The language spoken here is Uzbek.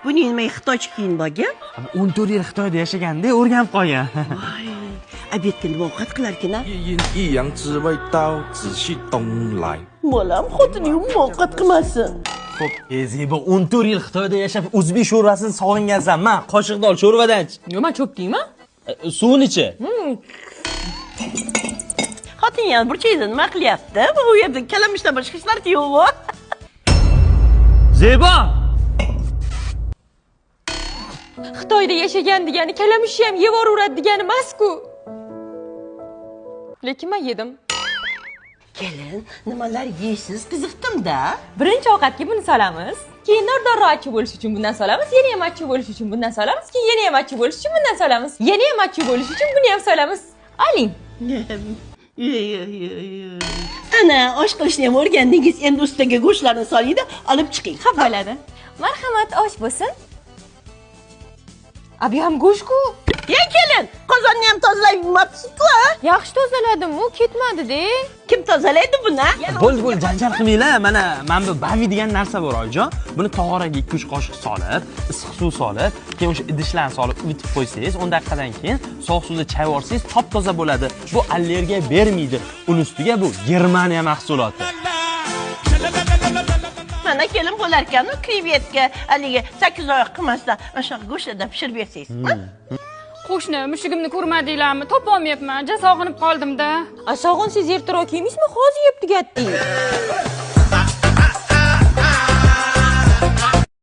buning nima xitoycha kiyinib olgan? 14 yil Xitoyda yashaganda o'rganib qolgan. Voy, obedga nima ovqat qilarkan-a? 一阳之味道，仔细东来。 Bolam xotini ovqat qilmasin. Xo'p, Zebo 14 yil Xitoyda yashab, o'zbek sho'rvasini sog'ingansan. Men qoshiqda ol sho'rvadan ich. Nima cho'p deyman? Suvini ichi. Xotin yana burchakda nima qilyapti? Bu yerda kalamishdan boshqa hech narsa yo'q-ku. Zebo! Xitoyda yashagan degani kalamushni ham yeb yuboradi degani emas-ku. Lekin men yedim. Kelin, nimalar yeysiz? Qiziqdim-da. Birinchi ovqatga buni solamiz. Keyin nordonroq achchiq bo'lish uchun bundan solamiz. Yana ham achchiq bo'lish uchun bundan solamiz. Keyin yana ham achchiq bo'lish uchun bundan solamiz. Yana ham achchiq bo'lish uchun buni ham solamiz. Oling. Ana, osh qilishni ham o'rgandingiz. Endi ustiga go'shtlarni soling-da, olib chiqing. Xo'p bo'ladi. Marhamat, osh bo'lsin. Abi ham go'sht-ku. Ya kelin, qozonni ham tozalab yumabsiz-ku? Yaxshi tozaladim-u, ketmadi-da. Kim tozalaydi buni? Bo'l, janjal qilmanglar. Mana bu bavi degan narsa bor, oyijon. Buni tog'oraga 2-3 qoshiq solib, issiq suv solib, keyin o'sha idishlarni solib yutib qo'ysangiz, 10 daqiqadan keyin sovuq suvda chayib olsangiz, top-toza bo'ladi. Bu allergiya bermaydi. Uning ustiga bu Germaniya mahsuloti. Mana kelin bo'lar ekan-ku, krevetka, haligi 8 oy qilmasdan o'sha go'shtdan pishirib bersangiz. Qo'shni, mushugimni ko'rmadinglarmi? Topolmayapman. Sog'inib qoldim-da. Sog'insiz ertaroq yeymizmi? Hozir yeb tugatding.